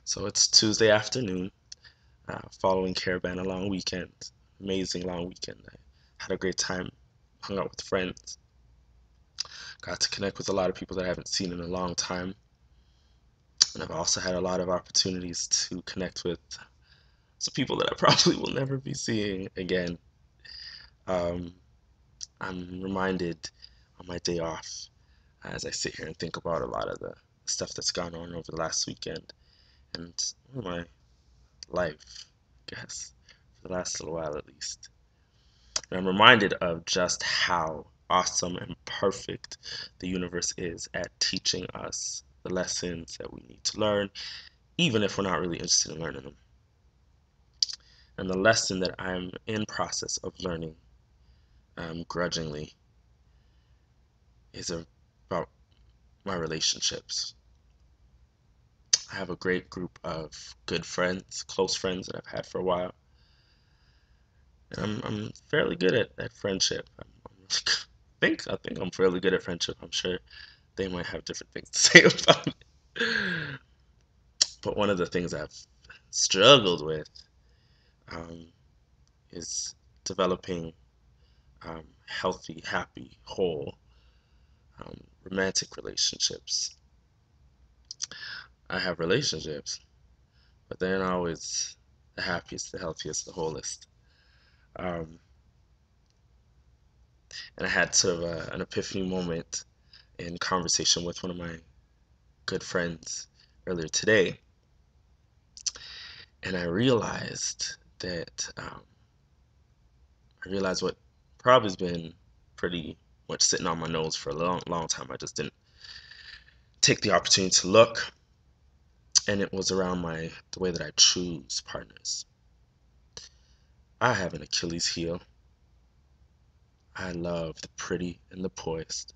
So it's Tuesday afternoon, following Caravan, a long weekend, amazing long weekend. I had a great time, hung out with friends, got to connect with a lot of people that I haven't seen in a long time, and I've also had a lot of opportunities to connect with some people that I probably will never be seeing again. Um, I'm reminded on my day off as I sit here and think about a lot of the stuff that's gone on over the last weekend and my life, I guess, for the last little while at least. And I'm reminded of just how awesome and perfect the universe is at teaching us the lessons that we need to learn, even if we're not really interested in learning them. And the lesson that I'm in process of learning, grudgingly, is about my relationships. I have a great group of good friends, close friends that I've had for a while. And I'm fairly good at friendship. I think I'm fairly good at friendship. I'm sure they might have different things to say about it. But one of the things I've struggled with um, is developing healthy, happy, whole romantic relationships. I have relationships, but they're not always the happiest, the healthiest, the wholest. Um, and I had sort of an epiphany moment in conversation with one of my good friends earlier today, and I realized what probably has been pretty much sitting on my nose for a long, long time. I just didn't take the opportunity to look, and it was around the way that I choose partners. I have an Achilles heel. I love the pretty and the poised.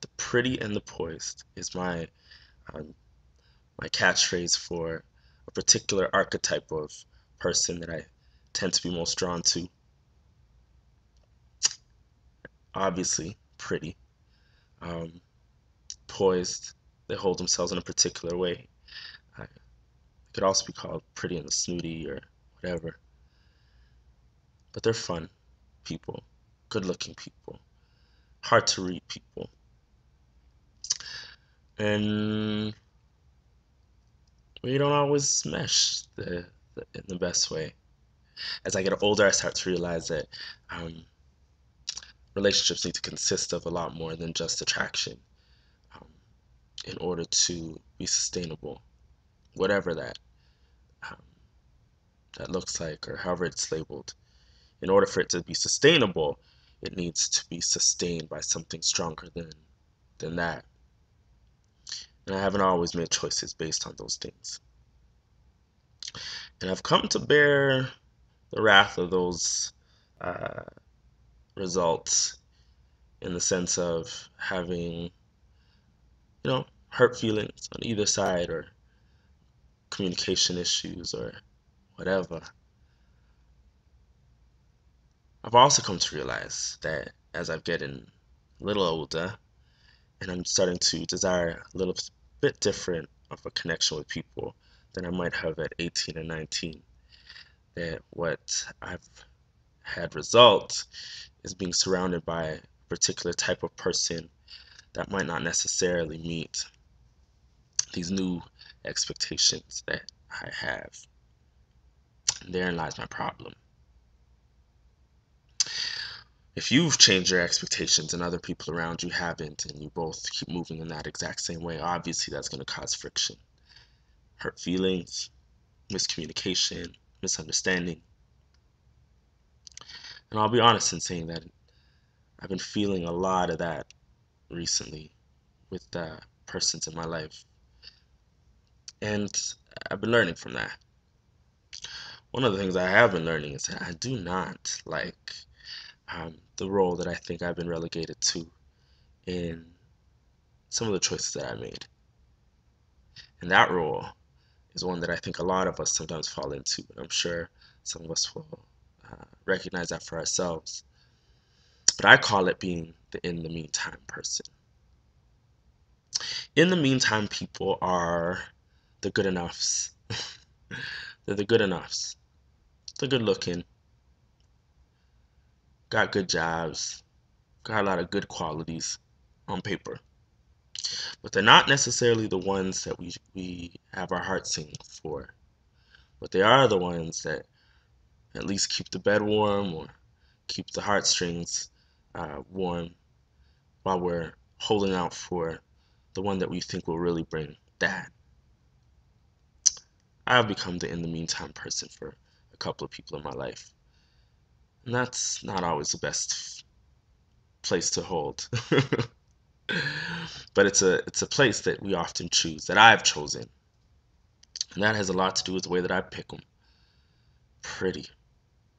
The pretty and the poised is um, my catchphrase for a particular archetype of person that I tend to be most drawn to. Obviously, pretty, um, poised. They hold themselves in a particular way. It could also be called pretty and the snooty or whatever. But they're fun people, good-looking people, hard to read people, and we don't always mesh in the best way. As I get older, I start to realize that um, relationships need to consist of a lot more than just attraction um, in order to be sustainable, whatever um, that looks like or however it's labeled. In order for it to be sustainable, it needs to be sustained by something stronger than that. And I haven't always made choices based on those things. And I've come to bear the wrath of those uh, results in the sense of having, hurt feelings on either side or communication issues or whatever. I've also come to realize that as I've gotten a little older and I'm starting to desire a little bit different of a connection with people than I might have at 18 and 19, that what I've had result is being surrounded by a particular type of person that might not necessarily meet these new expectations that I have. And therein lies my problem. If you've changed your expectations and other people around you haven't, and you both keep moving in that exact same way, obviously that's going to cause friction, hurt feelings, miscommunication, misunderstanding. And I'll be honest in saying that I've been feeling a lot of that recently with the persons in my life. And I've been learning from that. One of the things I have been learning is that I do not like the role that I think I've been relegated to in some of the choices that I made. And that role is one that I think a lot of us sometimes fall into, and I'm sure some of us will recognize that for ourselves. But I call it being the in the meantime person. In the meantime, people are the good enoughs. They're the good enoughs. They're good looking, got good jobs, got a lot of good qualities on paper. But they're not necessarily the ones that we have our hearts sing for. But they are the ones that at least keep the bed warm or keep the heartstrings warm while we're holding out for the one that we think will really bring that. I've become the in the meantime person for a couple of people in my life. And that's not always the best place to hold. But it's a place that we often choose, that I've chosen. And that has a lot to do with the way that I pick them. Pretty.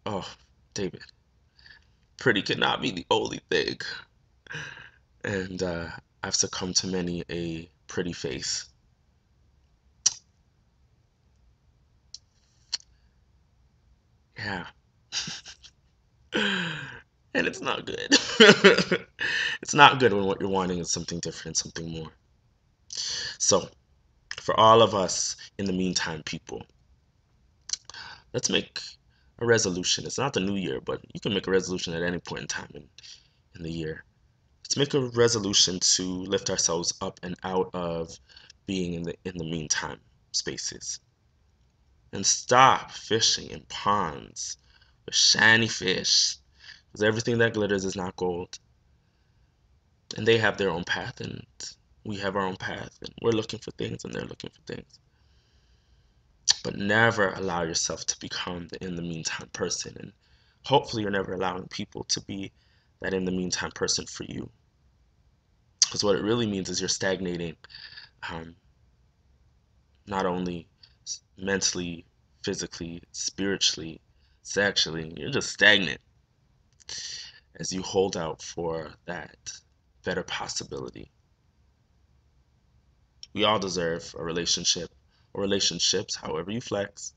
Oh, David. Pretty cannot be the only thing. And I've succumbed to many a pretty face. Yeah. And it's not good. It's not good when what you're wanting is something different, something more. So, for all of us in the meantime, people, let's make a resolution. It's not the new year, but you can make a resolution at any point in time in the year. Let's make a resolution to lift ourselves up and out of being in the meantime spaces. And stop fishing in ponds with shiny fish. Because everything that glitters is not gold. And they have their own path, and we have our own path, and we're looking for things, and they're looking for things. But never allow yourself to become the in the meantime person. And hopefully you're never allowing people to be that in the meantime person for you. Because what it really means is you're stagnating, not only mentally, physically, spiritually, sexually. You're just stagnant as you hold out for that better possibility. We all deserve a relationship or relationships, however you flex,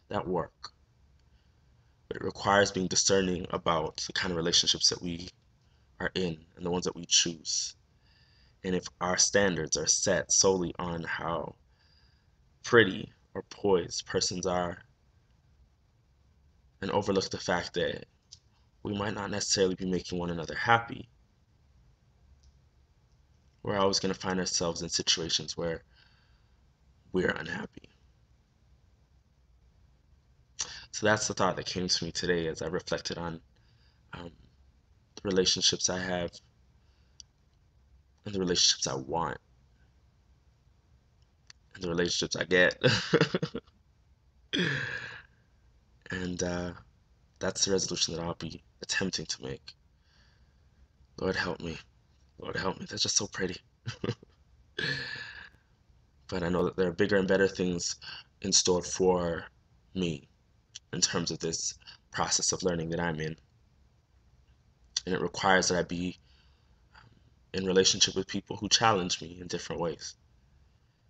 that work. But it requires being discerning about the kind of relationships that we are in and the ones that we choose. And if our standards are set solely on how pretty or poised persons are, and overlook the fact that we might not necessarily be making one another happy, we're always going to find ourselves in situations where we're unhappy. So that's the thought that came to me today as I reflected on the relationships I have and the relationships I want and the relationships I get. And that's the resolution that I'll be attempting to make. Lord help me. Lord help me. That's just so pretty. But I know that there are bigger and better things in store for me in terms of this process of learning that I'm in. And it requires that I be in relationship with people who challenge me in different ways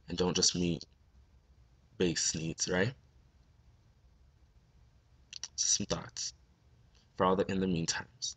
and don't just meet base needs, right? Some thoughts for all the in the meantimes.